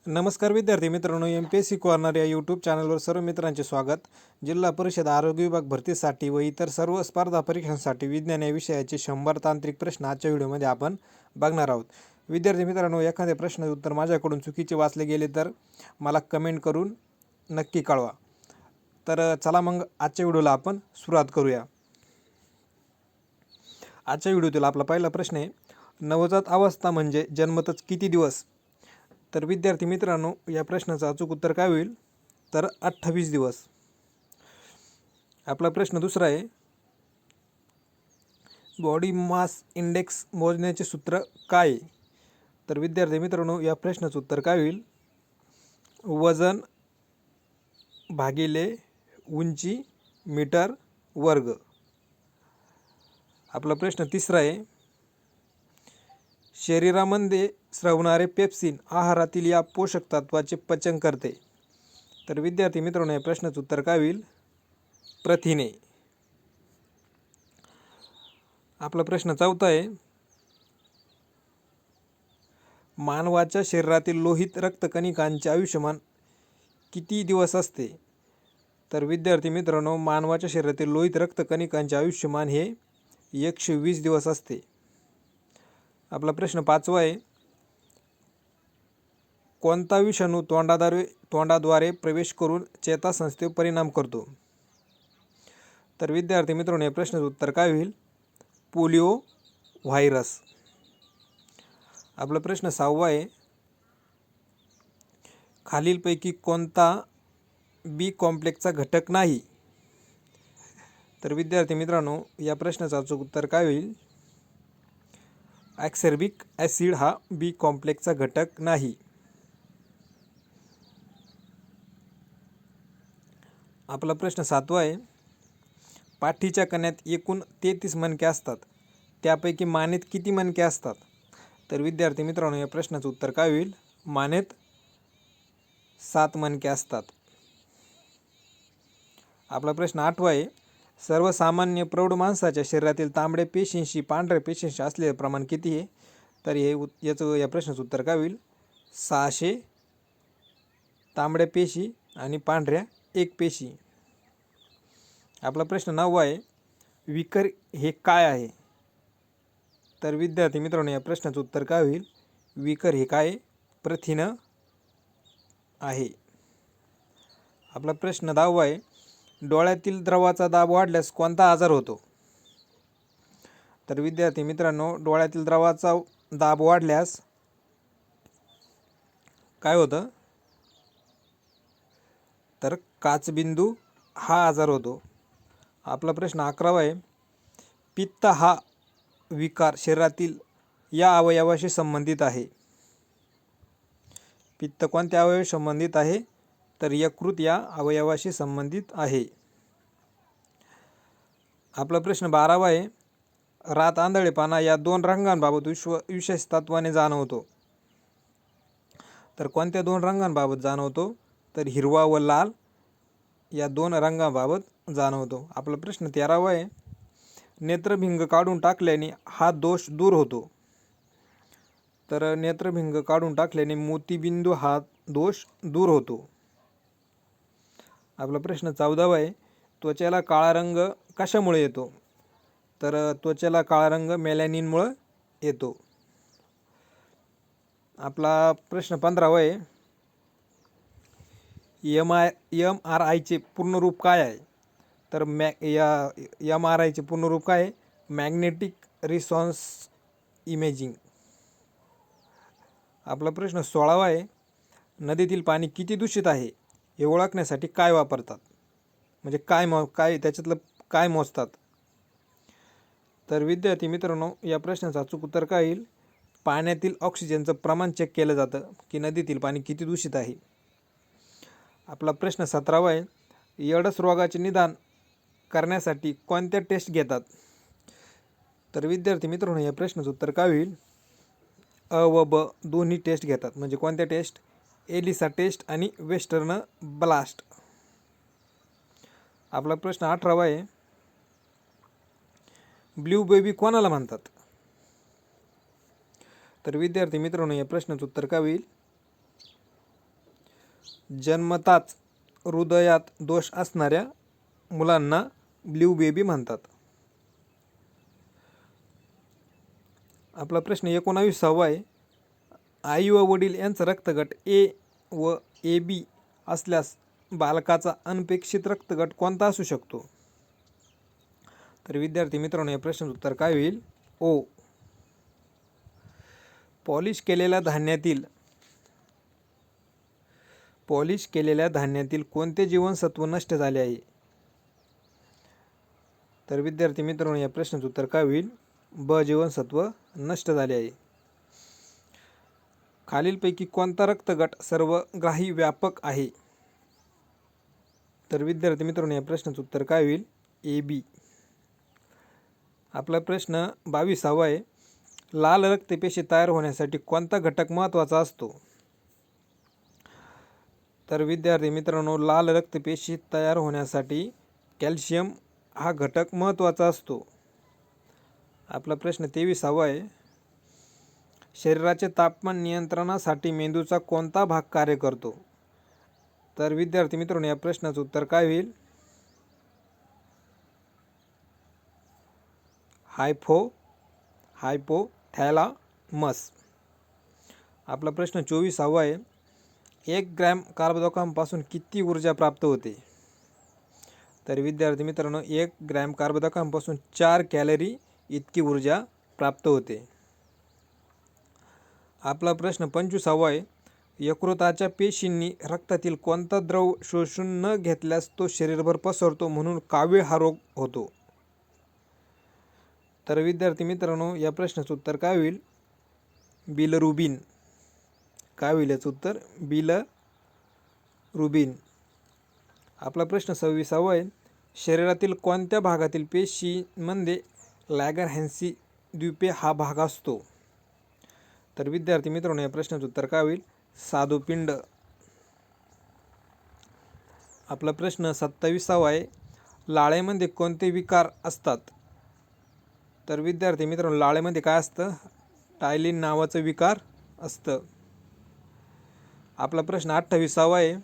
नमस्कार विद्यार्थी मित्रांनो, MPSC कॉर्नर या यूट्यूब चॅनलवर सर्व मित्रांचे स्वागत. जिल्हा परिषद आरोग्य विभाग भरतीसाठी व इतर सर्व स्पर्धा परीक्षांसाठी विज्ञान या विषयाचे 100 तांत्रिक प्रश्न आजच्या व्हिडिओमध्ये आपण बघणार आहोत. विद्यार्थी मित्रांनो, एखाद्या प्रश्नाचे उत्तर माझ्याकडून चुकीचे वाचले गेले तर मला कमेंट करून नक्की कळवा. तर चला मग आजच्या व्हिडिओला आपण सुरुवात करूया. आजच्या व्हिडिओतील आपला पहिला प्रश्न आहे, नवजात अवस्था म्हणजे जन्मतच किती दिवस? तर विद्यार्थी मित्रांनो, या प्रश्नाचं अचूक उत्तर काय होईल? तर 28 दिवस. आपला प्रश्न दुसरा आहे, बॉडी मास इंडेक्स मोजण्याचे सूत्र काय? तर विद्यार्थी मित्रांनो, या प्रश्नाचं उत्तर काय होईल? वजन भागिले उंची मीटर वर्ग. आपला प्रश्न तिसरा आहे, शरीरामध्ये स्रवणारे पेप्सिन आहारातील या पोषक तत्वाचे पचन करते. तर विद्यार्थी मित्रांनो, या प्रश्नाचं उत्तर काय होईल? प्रथिने. आपला प्रश्न चौथा आहे, मानवाच्या शरीरातील लोहित रक्तकणिकांचे आयुष्यमान किती दिवस असते? तर विद्यार्थी मित्रांनो, मानवाच्या शरीरातील लोहित रक्तकणिकांचे आयुष्यमान हे 120 दिवस असते. आपला प्रश्न पाचवा आहे, कोणता विषाणू तोंडाद्वारे प्रवेश करून चेतासंस्थेवर परिणाम करतो? तर विद्यार्थी मित्रांनो, या प्रश्नाचं उत्तर काय होईल? Polio virus. आपला प्रश्न सहावा आहे, खालीलपैकी कोणता बी कॉम्प्लेक्सचा घटक नाही? तर विद्यार्थी मित्रांनो, या प्रश्नाचं अचूक उत्तर काय होईल? ॲस्कॉर्बिक ॲसिड हा बी कॉम्प्लेक्सचा घटक नाही. आपला प्रश्न सातवा आहे, पाठीच्या कण्यात एकूण 33 मणके असतात, त्यापैकी मानेत किती मणके असतात? तर विद्यार्थी मित्रांनो, या प्रश्नाचं उत्तर काय होईल? मानेत 7 मणके असतात. आपला प्रश्न आठवा आहे, सर्वसामान्य प्रौढ माणसाच्या शरीरातील तांबड्या पेशींशी पांढऱ्या पेशींशी असलेले प्रमाण किती आहे? तर या प्रश्नाचं उत्तर काय होईल? 600 तांबड्या पेशी आणि पांढऱ्या 1 पेशी. आपला प्रश्न 9वा आहे, विकर हे काय आहे? तर विद्यार्थी मित्रांनो, या प्रश्नाचं उत्तर काय होईल? विकर हे काय? प्रथिन आहे. आपला प्रश्न 10वा आहे, डोळ्यातील द्रवाचा दाब वाढल्यास कोणता आजार होतो? तर विद्यार्थी मित्रांनो, डोळ्यातील द्रवाचा दाब वाढल्यास काय होतं? तर काचबिंदू हा आजार होतो. आपला प्रश्न 11वा आहे, पित्त हा विकार शरीरातील या अवयवाशी संबंधित आहे. पित्त कोणत्या अवयवाशी संबंधित आहे? तर यकृत या अवयवाशी संबंधित आहे. आपला प्रश्न 12वा आहे, रात आंधळेपणा या 2 रंगांबाबत विशेष तत्वाने जाणवतो. तर कोणत्या 2 रंगांबाबत जाणवतो? तर हिरवा व लाल या 2 रंगांबाबत जाणवतो. आपला प्रश्न 13वा आहे, नेत्रभिंग काढून टाकल्याने हा दोष दूर होतो. तर नेत्रभिंग काढून टाकल्याने मोतीबिंदू हा दोष दूर होतो. आपला प्रश्न 14वा आहे, त्वचेला काळा रंग कशामुळे येतो? तर त्वचेला काळा रंग मेलॅनिनमुळे येतो. आपला प्रश्न 15वा आहे, MRIचे पूर्ण रूप काय आहे? तर MRIचे पूर्ण रूप काय आहे? Magnetic resonance imaging. आपला प्रश्न 16वा आहे, नदीतील पाणी किती दूषित आहे हे ओळखण्यासाठी काय वापरतात? म्हणजे काय त्याच्यातलं काय मोजतात? तर विद्यार्थी मित्रांनो, या प्रश्नाचं अचूक उत्तर काय येईल? पाण्यातील ऑक्सिजनचं प्रमाण चेक केलं जातं की नदीतील पाणी किती दूषित आहे. आपला प्रश्न 17वा आहे, एडस रोगाचे निदान करण्यासाठी कोणत्या टेस्ट घेतात? तर विद्यार्थी मित्रांनो, या प्रश्नाचं उत्तर काय होईल? अ व ब दोन्ही टेस्ट घेतात. म्हणजे कोणत्या टेस्ट? एलिसा टेस्ट आणि वेस्टर्न ब्लास्ट. आपला प्रश्न 18वा आहे, ब्ल्यू बेबी कोणाला म्हणतात? तर विद्यार्थी मित्रांनो, या प्रश्नाचं उत्तर काय होईल? जन्मताच हृदयात दोष असणाऱ्या मुलांना ब्ल्यू बेबी म्हणतात. आपला प्रश्न 19वा आहे. आई व वडील यांचा रक्तगट ए व ए बी असल्यास बालकाचा अनपेक्षित रक्तगट कोणता असू शकतो? तर विद्यार्थी मित्रांनो, या प्रश्नाचं उत्तर काय होईल? ओ. पॉलिश केलेल्या धान्यातील कोणते जीवनसत्व नष्ट झाले आहे? तर विद्यार्थी मित्रांनो, या प्रश्नाचं उत्तर काय होईल? ब जीवनसत्व नष्ट झाले आहे. खालीलपैकी कोणता रक्तगट सर्वग्राही व्यापक आहे? तर विद्यार्थी मित्रांनो, या प्रश्नाचं उत्तर काय होईल? A B. आपला प्रश्न 22वा आहे. लाल रक्तपेशी तयार होण्यासाठी कोणता घटक महत्त्वाचा असतो? तर विद्यार्थी मित्रांनो, लाल रक्तपेशी तयार होण्यासाठी कॅल्शियम हा घटक महत्त्वाचा असतो. आपला प्रश्न 23वा आहे. शरीराचे तापमान नियंत्रणासाठी मेंदूचा कोणता भाग कार्य करतो? तर विद्यार्थी मित्रांनो, या प्रश्नाचं उत्तर काय होईल? हायपोथॅलामस. आपला प्रश्न 24वा आहे. 1 ग्रॅम कार्बोदकांपासून किती ऊर्जा प्राप्त होते? तर विद्यार्थी मित्रांनो, 1 ग्रॅम कार्बोदकांपासून 4 कॅलरी इतकी ऊर्जा प्राप्त होते. आपला प्रश्न 25वा आहे. यकृताच्या पेशींनी रक्तातील कोणता द्रव शोषून न घेतल्यास तो शरीरभर पसरतो म्हणून कावीळ हा रोग होतो? तर विद्यार्थी मित्रांनो, या प्रश्नाचं उत्तर काय होईल? बिलरुबिन. काय होईल याचं उत्तर? बिलरुबिन. आपला प्रश्न 26वा आहे. शरीरातील कोणत्या भागातील पेशींमध्ये लॅंगरहॅन्सी द्वीपे हा भाग असतो? तर विद्यार्थी मित्रांनो, या प्रश्नाचं उत्तर काय होईल? स्वादुपिंड. आपला प्रश्न 27वा आहे. लाळेमध्ये कोणते विकार असतात? तर विद्यार्थी मित्रांनो, लाळेमध्ये काय असतं? टायलिन नावाचं विकार असतं. आपला प्रश्न 28वा आहे.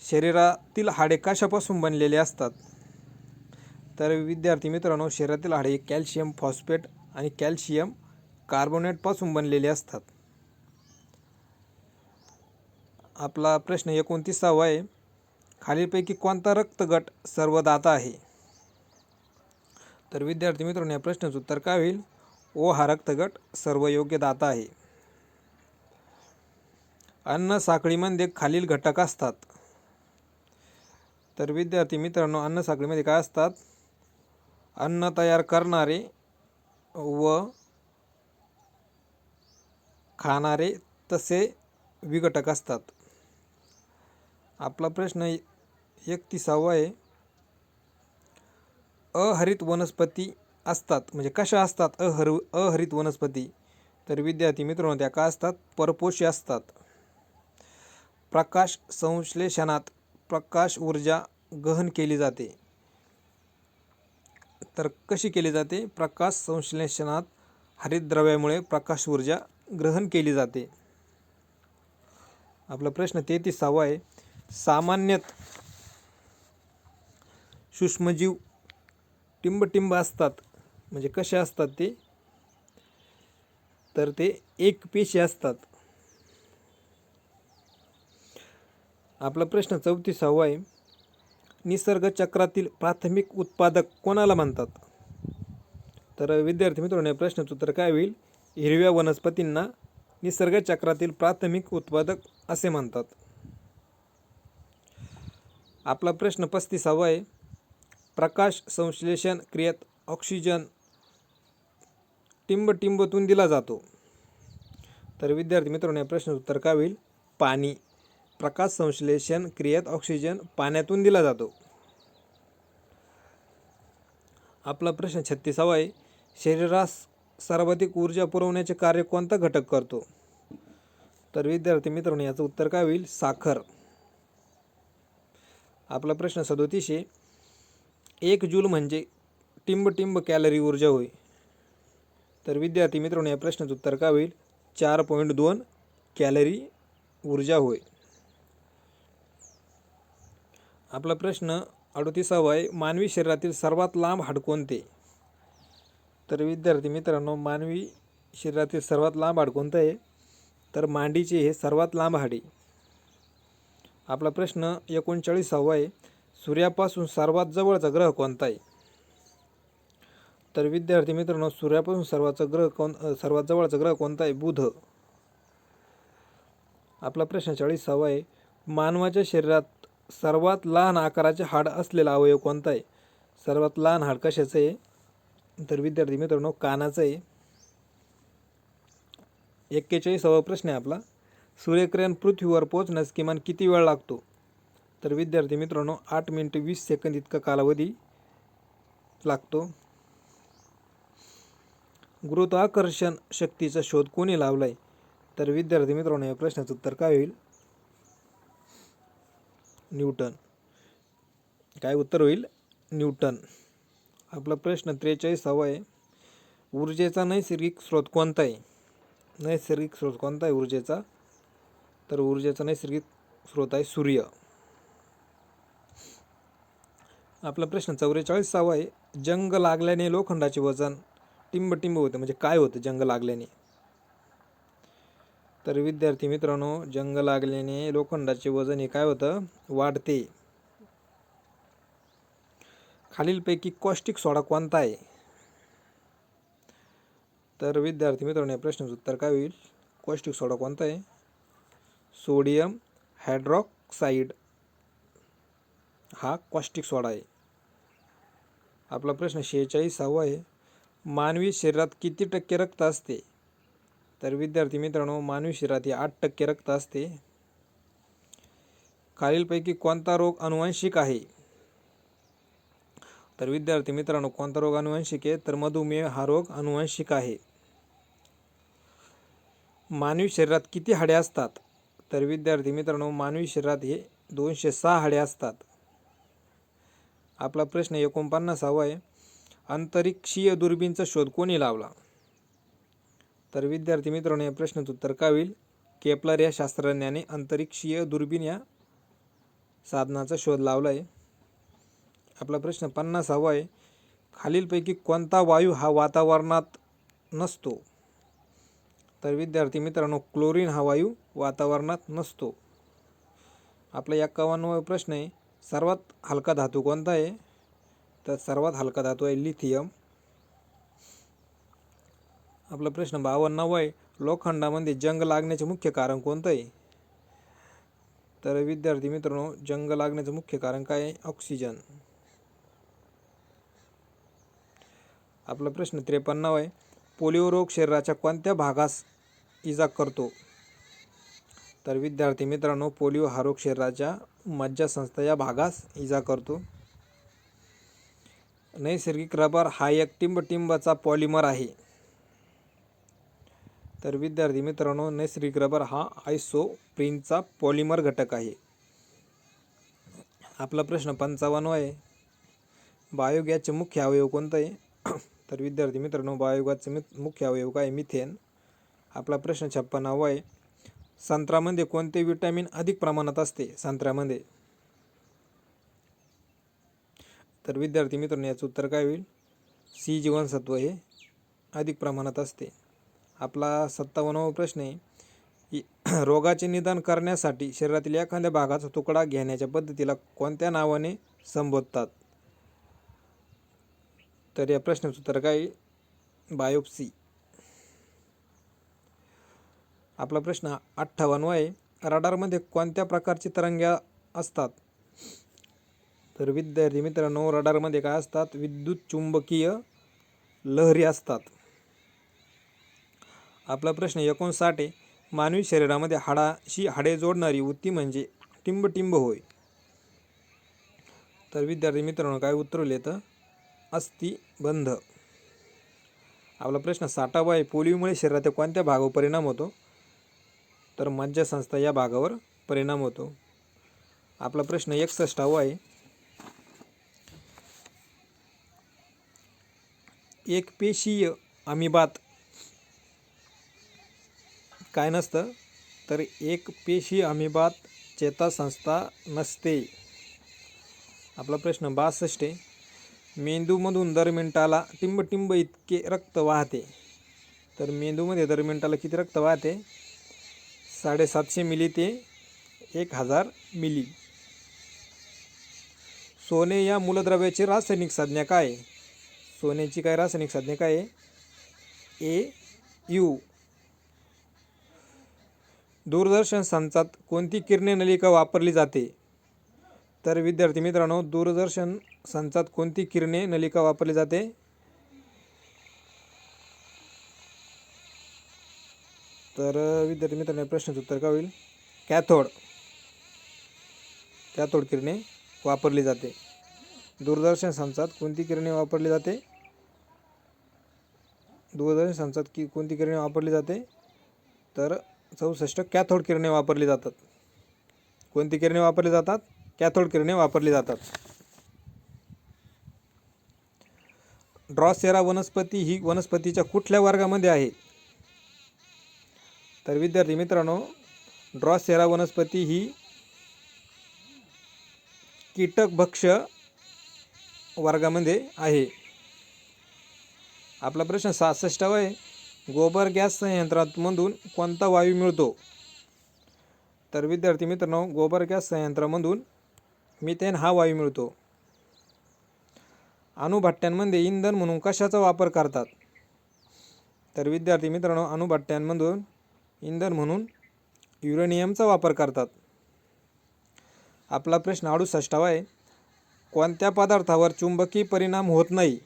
शरीरातील हाडे कशापासून बनलेले असतात? तर विद्यार्थी मित्रांनो, शरीरातील हाडे कॅल्शियम फॉस्फेट आणि कॅल्शियम कार्बोनेटपासून बनलेले असतात. आपला प्रश्न 29वा आहे. खालीलपैकी कोणता रक्तगट सर्वदाता आहे? तर विद्यार्थी मित्रांनो, या प्रश्नाचं उत्तर काय होईल? ओ हा रक्तगट सर्वयोग्य दाता आहे. अन्न साखळीमध्ये खालील घटक असतात. तर विद्यार्थी मित्रांनो, अन्न साखळीमध्ये काय असतात? अन्न तयार करणारे व खाणारे तसे विघटक असतात. आपला प्रश्न 31वा आहे. अहरित वनस्पती असतात म्हणजे कशा असतात अहरित वनस्पती? तर विद्यार्थी मित्रांनो, त्या काय असतात? परपोषी असतात. प्रकाश संश्लेषणात प्रकाश ऊर्जा गहन केली जाते. तर कशी केली जाते? प्रकाश संश्लेषणात हरितद्रव्यामुळे प्रकाश ऊर्जा ग्रहण केली जाते. आपला प्रश्न 33वा आहे. सामान्यत सूक्ष्मजीव टिंबटिंब असतात म्हणजे कसे असतात ते? तर ते एकपेशी असतात. आपला प्रश्न 34वा आहे. निसर्ग चक्रातील प्राथमिक उत्पादक कोणाला म्हणतात? तर विद्यार्थी मित्रांनो, या प्रश्नाचं उत्तर काय होईल? हिरव्या वनस्पतींना निसर्ग चक्रातील प्राथमिक उत्पादक असे म्हणतात. आपला प्रश्न 35वा आहे. प्रकाश संश्लेषण क्रियेत ऑक्सिजन टिंबटिंबतून दिला जातो. तर विद्यार्थी मित्रांनो, या प्रश्नाचं उत्तर काय होईल? पाणी. प्रकाश संश्लेषण क्रियेत ऑक्सिजन पाण्यातून दिला जातो. आपला प्रश्न 36वा आहे. शरीरास सर्वाधिक ऊर्जा पुरवण्याचे कार्य कोणता घटक करतो? तर विद्यार्थी मित्रांनो, याचं उत्तर काय होईल? साखर. आपला प्रश्न 37 आहे. 1 जूल म्हणजे टिंबटिंब कॅलरी ऊर्जा होय. तर विद्यार्थी मित्रांनो, या प्रश्नाचं उत्तर काय होईल? 4.2 कॅलरी ऊर्जा होय. आपला प्रश्न 38वा आहे, मानवी शरीरातील सर्वात लांब हाड कोणते? तर विद्यार्थी मित्रांनो, मानवी शरीरातील सर्वात लांब हाड कोणतं आहे? तर मांडीचे हे सर्वात लांब हाड आहे. आपला प्रश्न 39वा आहे, सूर्यापासून सर्वात जवळचा ग्रह कोणता आहे? तर विद्यार्थी मित्रांनो, सूर्यापासून सर्वात जवळचा ग्रह कोणता आहे? बुध. आपला प्रश्न 40वा आहे, मानवाच्या शरीरात सर्वात लहान आकाराचे हाड असलेला अवयव कोणता आहे? सर्वात लहान हाड कशाचं आहे? तर विद्यार्थी मित्रांनो, कानाचं आहे. 41वा प्रश्न आहे आपला, सूर्यकिरण पृथ्वीवर पोहोचण्यास किमान किती वेळ लागतो? तर विद्यार्थी मित्रांनो, 8 मिनिटे 20 सेकंद इतका कालावधी लागतो. गुरुत्वाकर्षण शक्तीचा शोध कोणी लावलाय? तर विद्यार्थी मित्रांनो, या प्रश्नाचं उत्तर काय होईल? न्यूटन. काय उत्तर होईल? न्यूटन. आपला प्रश्न 43वा आहे, ऊर्जेचा नैसर्गिक स्रोत कोणता आहे? नैसर्गिक स्रोत कोणता आहे ऊर्जेचा? तर ऊर्जेचा नैसर्गिक स्रोत आहे सूर्य. आपला प्रश्न 44वा आहे, जंग लागल्याने लोखंडाचे वजन टिंब होते, म्हणजे काय होतं जंग लागल्याने? तर विद्यार्थी मित्रांनो, जंग लागल्याने लोखंडाचे वजन हे काय होतं? वाढते. खालीलपैकी कॉस्टिक सोडा कोणता आहे? तर विद्यार्थी मित्रांनो, या प्रश्नाचं उत्तर काय होईल? कॉस्टिक सोडा कोणता आहे? सोडियम हायड्रॉक्साईड हा कॉस्टिक सोडा आहे. आपला प्रश्न 46वा आहे, मानवी शरीरात किती टक्के रक्त असते? तर विद्यार्थी मित्रांनो, मानवी शरीरात 8% रक्त असते. खालीलपैकी कोणता रोग अनुवांशिक आहे? तर विद्यार्थी मित्रांनो, कोणता रोग अनुवांशिक आहे? तर मधुमेह हा रोग अनुवांशिक आहे. मानवी शरीरात किती हाडे असतात? तर विद्यार्थी मित्रांनो, मानवी शरीरात हे 206 हाडे असतात. आपला प्रश्न 49वा आहे, अंतरिक्षीय दुर्बीणचा शोध कोणी लावला? तर विद्यार्थी मित्रांनो, या प्रश्नाचं उत्तर काय होईल? केपलर या शास्त्रज्ञाने अंतरिक्षीय दुर्बीण या साधनाचा शोध लावला आहे. आपला प्रश्न 50वा आहे, खालीलपैकी कोणता वायू हा वातावरणात नसतो? तर विद्यार्थी मित्रांनो, क्लोरीन हा वायू वातावरणात नसतो. आपला 51वा प्रश्न आहे, सर्वात हलका धातू कोणता आहे? तर सर्वात हलका धातू आहे लिथियम. आपला प्रश्न 52वा आहे, लोखंडामध्ये जंग लागण्याचे मुख्य कारण कोणतं आहे? तर विद्यार्थी मित्रांनो, जंग लागण्याचं मुख्य कारण काय आहे? ऑक्सिजन. आपला प्रश्न 53वा आहे, पोलिओ रोग शरीराच्या कोणत्या भागास इजा करतो? तर विद्यार्थी मित्रांनो, पोलिओ हा रोग शरीराच्या मज्जासंस्था या भागास इजा करतो. नैसर्गिक रबर हा एक टिंबाचा पॉलिमर आहे. तर विद्यार्थी मित्रांनो, नैसर्गिक रबर हा आयसोप्रीनचा पॉलिमर घटक आहे. आपला प्रश्न 55वा आहे, बायोगॅसचे मुख्य अवयव कोणता आहे? तर विद्यार्थी मित्रांनो, बायोगॅसचे मुख्य अवयव काय? मिथेन. आपला प्रश्न 56वा आहे, संत्र्यामध्ये कोणते विटॅमिन अधिक प्रमाणात असते? संत्र्यामध्ये. तर विद्यार्थी मित्रांनो, याचं उत्तर काय होईल? सी जीवनसत्व हे अधिक प्रमाणात असते. आपला 57वा प्रश्न आहे, रोगाचे निदान करण्यासाठी शरीरातील एखाद्या भागाचा तुकडा घेण्याच्या पद्धतीला कोणत्या नावाने संबोधतात? तर या प्रश्नाचं उत्तर काय? बायोप्सी. आपला प्रश्न 58वा आहे, रडारमध्ये कोणत्या प्रकारची तरंगे असतात? तर विद्यार्थी मित्रांनो, रडारमध्ये काय असतात? विद्युत चुंबकीय लहरी असतात. आपला प्रश्न 59 आहे, मानवी शरीरामध्ये हाडे जोडणारी उती म्हणजे टिंब होय. तर विद्यार्थी मित्रांनो, काय उत्तर येतं? अस्थिबंध. आपला प्रश्न 60वा आहे, पोलिओमुळे शरीराच्या कोणत्या भागावर परिणाम होतो? तर मज्जासंस्था या भागावर परिणाम होतो. आपला प्रश्न 61वा आहे, एकपेशीय अमिबात काय नसतं? तर एकपेशीय अमिबात चेतासंस्था नसते. आपला प्रश्न 62 आहे. मेंदूमधून दर मिनिटाला टिंब इतके रक्त वाहते. तर मेंदूमध्ये दर मिनिटाला किती रक्त वाहते? 750 मिली ते 1000 मिली. सोने या मूलद्रव्याची रासायनिक संज्ञा काय आहे? सोन्याची काय रासायनिक संज्ञा काय आहे? Au. दूरदर्शन संचात कोणती किरणे नलिका वापरली जाते? तर विद्यार्थी मित्रांनो, दूरदर्शन संचात कोणती किरणे नलिका वापरली जाते? तर विद्यार्थी मित्रांनो, प्रश्नाचं उत्तर काय होईल? कॅथोड किरणे वापरली जाते. दूरदर्शन संचात कोणती किरणे वापरली जाते? दूरदर्शन संचात कोणती किरणे वापरली जाते? तर 64 कॅथोड किरणे वापरली जातात. कोणती किरणे वापरली जातात? कॅथोड किरणे वापरली जातात. ड्रॉसेरा वनस्पती ही वनस्पतीच्या कुठल्या वर्गामध्ये आहे? तर विद्यार्थी मित्रांनो, ड्रॉसेरा वनस्पती ही कीटकभक्ष्य वर्गामध्ये आहे. आपला प्रश्न 66 आहे. गोबर गॅस संयंत्रामधून कोणता वायू मिळतो? तर विद्यार्थी मित्रांनो, गोबर गॅस संयंत्रामधून मिथेन हा वायू मिळतो. अणुभट्ट्यांमध्ये इंधन म्हणून कशाचा वापर करतात? तर विद्यार्थी मित्रांनो, अणुभट्ट्यांमधून इंधन म्हणून युरेनियमचा वापर करतात. आपला प्रश्न 68 आहे. कोणत्या पदार्थावर चुंबकीय परिणाम होत नाही?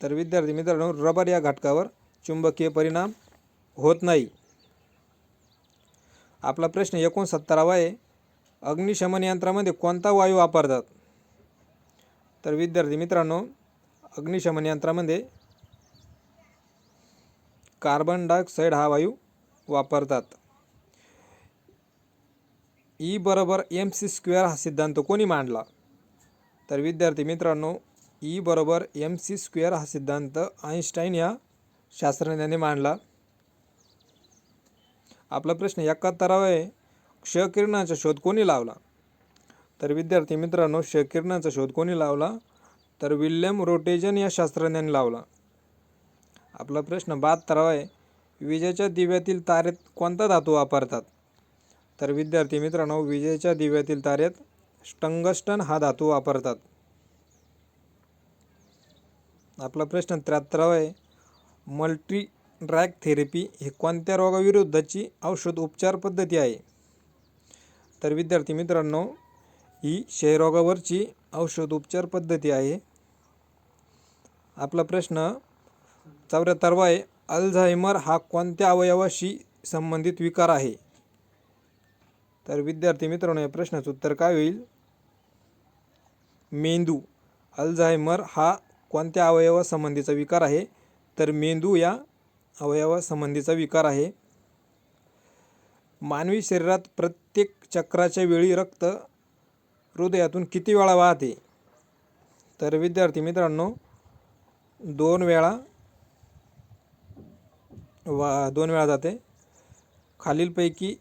तर विद्यार्थी मित्रांनो, रबर या घटकावर चुंबकीय परिणाम होत नाही. आपला प्रश्न 69 आहे. अग्निशमन यंत्रामध्ये कोणता वायू वापरतात? तर विद्यार्थी मित्रांनो, अग्निशमन यंत्रामध्ये कार्बन डायऑक्साईड हा वायू वापरतात. E बरोबर mc² हा सिद्धांत कोणी मांडला? तर विद्यार्थी मित्रांनो, E बरोबर mc² हा सिद्धांत आइन्स्टाईन या शास्त्रज्ञाने मांडला. आपला प्रश्न 71 आहे. क्षकिरणाचा शोध कोणी लावला? तर विद्यार्थी मित्रांनो, क्षकिरणाचा शोध कोणी लावला? तर विल्यम रोटेजन या शास्त्रज्ञाने लावला. आपला प्रश्न 72 आहे. विजेच्या दिव्यातील तारेत कोणता धातू वापरतात? तर विद्यार्थी मित्रांनो, विजेच्या दिव्यातील तारेत टंगस्टन हा धातू वापरतात. आपला प्रश्न 73 आहे. मल्टी ड्रॅग थेरपी ही कोणत्या रोगाविरुद्धची औषध उपचार पद्धती आहे? तर विद्यार्थी मित्रांनो, ही क्षयरोगावरची औषध उपचार पद्धती आहे. आपला प्रश्न 74 आहे. अल्झायमर हा कोणत्या अवयवाशी संबंधित विकार आहे? तर विद्यार्थी मित्रांनो, या प्रश्नाचं उत्तर काय होईल? मेंदू. अल्झायमर हा कोणत्या अवयवासंबंधीचा विकार आहे? तर मेंदू या अवयवासंबंधीचा विकार आहे. मानवी शरीरात प्रत्येक चक्राच्या वेळी रक्त हृदयातून किती वेळा वाहते? तर विद्यार्थी मित्रांनो, 2 वेळा जाते. खालीलपैकी,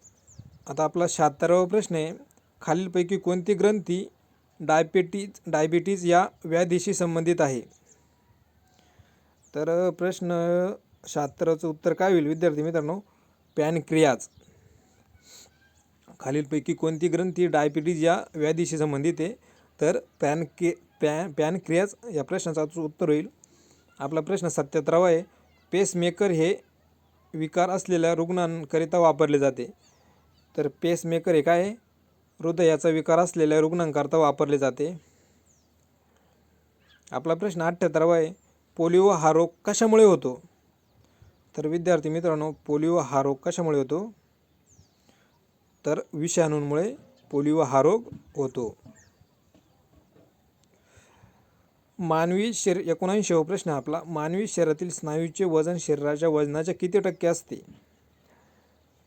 आता आपला 76वा प्रश्न आहे. खालीलपैकी कोणती ग्रंथी डायबिटीज या व्याधीशी संबंधित आहे? तर प्रश्न 76चं उत्तर काय होईल विद्यार्थी मित्रांनो? पॅनक्रियाज. खालीलपैकी कोणती ग्रंथी डायबिटीज या व्याधीशी संबंधित आहे? तर पॅनक्रियाज या प्रश्नाचं उत्तर होईल. आपला प्रश्न 77 आहे. पेसमेकर हे विकार असलेल्या रुग्णांकरिता वापरले जाते. तर पेसमेकर हे काय आहे? हृदयाचा विकार असलेल्या रुग्णांकरिता वापरले जाते. आपला प्रश्न 78 आहे. पोलिओ हा रोग कशामुळे होतो? तर विद्यार्थी मित्रांनो, पोलिओ हा रोग कशामुळे होतो? तर विषाणूंमुळे पोलिओ हा रोग होतो. मानवी शरीर 79वा प्रश्न आपला. मानवी शरीरातील स्नायूचे वजन शरीराच्या वजनाच्या किती टक्के असते?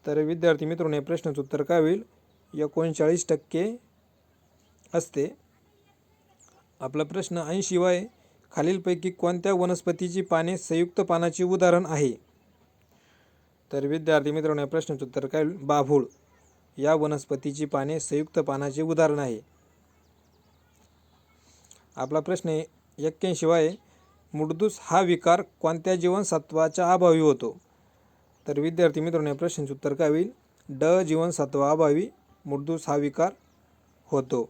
तर विद्यार्थी मित्रांनो, या प्रश्नाचं उत्तर काय होईल? 39% असते. आपला प्रश्न 80वा आहे. खालीलपैकी कोणत्या वनस्पतीची पाने संयुक्त पानाची उदाहरण आहे? तर विद्यार्थी मित्रांनो, या प्रश्नाचं उत्तर काय होईल? बाभूळ या वनस्पतीची पाने संयुक्त पानाचे उदाहरण आहे. आपला प्रश्न 81 आहे, मुडदूस हा विकार कोणत्या जीवनसत्वाच्या अभावी होतो? तर विद्यार्थी मित्रांनो या प्रश्नाचे उत्तर काय होईल? ड जीवनसत्वाअभावी मुडदूस हा विकार होतो.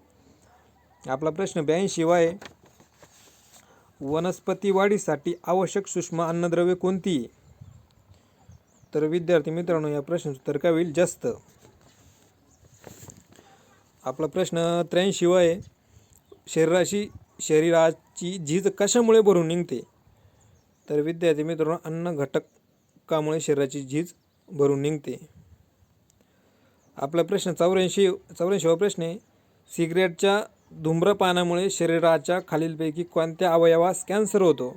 आपला प्रश्न 82 आहे, वनस्पती वाढीसाठी आवश्यक सूक्ष्म अन्नद्रव्ये कोणती? तर विद्यार्थी मित्रांनो या प्रश्नाचे उत्तर काय होईल? जस्त. आपला प्रश्न 83 आहे, शरीराची झीज कशामुळे भरून निघते? तर विद्यार्थी मित्रांनो अन्न घटकामुळे शरीराची झीज भरून निघते. आपला प्रश्न 84वा प्रश्न आहे, सिगरेटच्या धूम्रपानामुळे शरीराच्या खालीलपैकी कोणत्या अवयवास कॅन्सर होतो?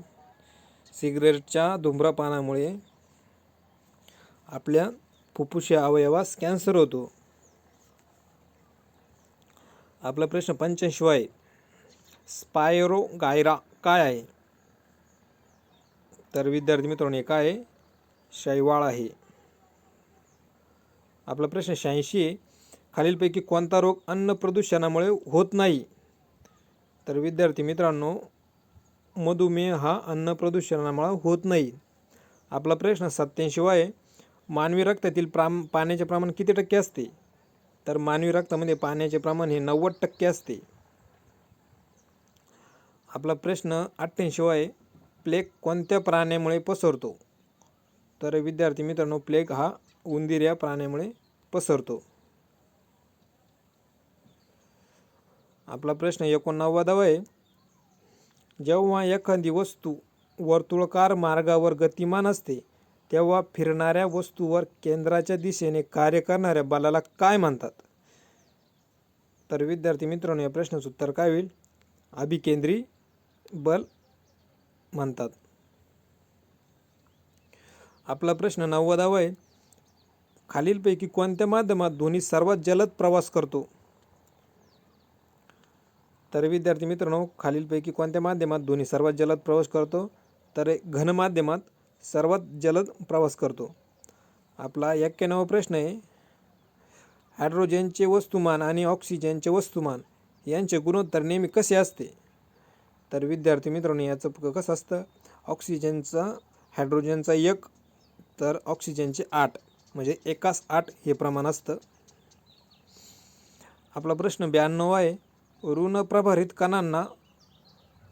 सिगरेटच्या धूम्रपानामुळे आपल्या फुफ्फुस अवयवास कॅन्सर होतो. आपला प्रश्न 85 आहे, स्पायरोगायरा काय आहे? तर विद्यार्थी मित्रांनो काय आहे? शैवाळ आहे. आपला प्रश्न 86 आहे, खालीलपैकी कोणता रोग अन्न प्रदूषणामुळे होत नाही? तर विद्यार्थी मित्रांनो मधुमेह हा अन्न प्रदूषणामुळे होत नाही. आपला प्रश्न 87 आहे, मानवी रक्तातील पाण्याचे प्रमाण किती टक्के असते? तर मानवी रक्तामध्ये पाण्याचे प्रमाण हे 90% असते. आपला प्रश्न 88 आहे, प्लेग कोणत्या प्राण्यामुळे पसरतो? तर विद्यार्थी मित्रांनो प्लेग हा उंदीर या प्राण्यामुळे पसरतो. आपला प्रश्न 89 आहे, जेव्हा एखादी वस्तू वर्तुळाकार मार्गावर गतिमान असते तेव्हा फिरणाऱ्या वस्तूवर केंद्राच्या दिशेने कार्य करणाऱ्या बलाला काय म्हणतात? तर विद्यार्थी मित्रांनो या प्रश्नाचं उत्तर काय होईल? अभिकेंद्री बल म्हणतात. आपला प्रश्न 90 आहे, खालीलपैकी कोणत्या माध्यमात ध्वनी सर्वात जलद प्रवास करतो? तर विद्यार्थी मित्रांनो खालीलपैकी कोणत्या माध्यमात ध्वनी सर्वात जलद प्रवास करतो? तर घन माध्यमात सर्वात जलद प्रवास करतो. आपला 91वा प्रश्न आहे, हायड्रोजनचे वस्तुमान आणि ऑक्सिजनचे वस्तुमान यांचे गुणोत्तर नेहमी कसे असते? तर विद्यार्थी मित्रांनो याचं कसं असतं? ऑक्सिजनचा हायड्रोजनचा 1 तर ऑक्सिजनचे 8 म्हणजे 1:8 हे प्रमाण असतं. आपला प्रश्न 92 आहे, ऋण प्रभारित कणांना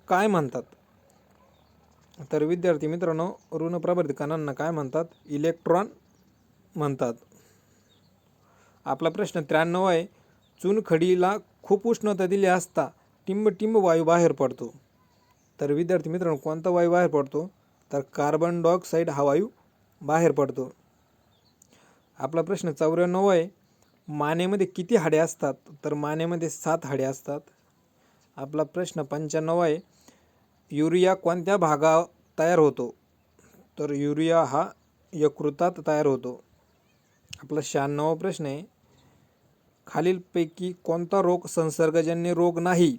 काय म्हणतात? तर विद्यार्थी मित्रांनो ऋण प्रभारित कणांना काय म्हणतात? इलेक्ट्रॉन म्हणतात. आपला प्रश्न 93 आहे, चुनखडीला खूप उष्णता दिली असता टिंब वायू बाहेर पडतो. तर विद्यार्थी मित्रांनो कोणता वायू बाहेर पडतो? तर कार्बन डायऑक्साईड हा वायू बाहेर पडतो. आपला प्रश्न 94 आहे, मानेमध्ये किती हाडे असतात? तर मानेमध्ये 7 हाडे असतात. आपला प्रश्न 95 आहे, युरिया कोणत्या भागात तयार होतो? तर युरिया हा यकृतात तयार होतो. आपला 96वा प्रश्न आहे, खालीलपैकी कोणता रोग संसर्गजन्य रोग नाही?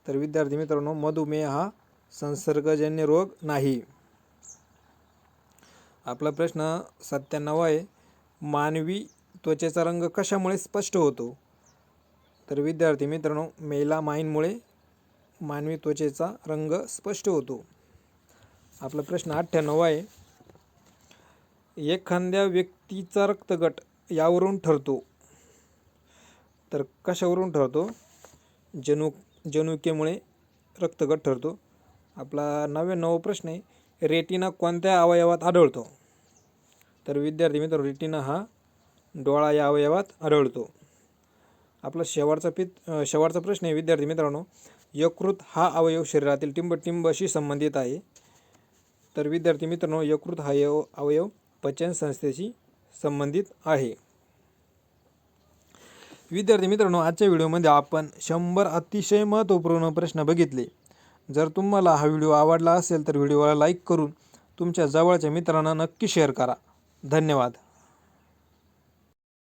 तर विद्यार्थी मित्रांनो मधुमेह हा संसर्गजन्य रोग नाही. आपला प्रश्न 97 आहे, मानवी त्वचेचा रंग कशामुळे स्पष्ट होतो? तर विद्यार्थी मित्रांनो मेलामाइनमुळे मानवी त्वचेचा रंग स्पष्ट होतो. आपला प्रश्न 98 आहे, एखाद्या व्यक्तीचा रक्तगट यावरून ठरतो. तर कशावरून ठरतो? जनुकीमुळे रक्तगट ठरतो. आपला 99वा प्रश्न आहे, रेटिना कोणत्या अवयवात आढळतो? तर विद्यार्थी मित्र रेटिना हा डोळा या अवयवात आढळतो. आपला शेवटचा प्रश्न आहे विद्यार्थी मित्रांनो, यकृत हा अवयव शरीरातील टिंबशी संबंधित आहे. तर विद्यार्थी मित्रांनो यकृत हा अवयव पचन संस्थेशी संबंधित आहे. विद्यार्थी मित्रांनो आजच्या व्हिडिओमध्ये आपण 100 अतिशय महत्त्वपूर्ण प्रश्न बघितले. जर तुम्हाला हा व्हिडिओ आवडला असेल तर व्हिडिओला लाईक करून तुमच्या जवळच्या मित्रांना नक्की शेअर करा. धन्यवाद.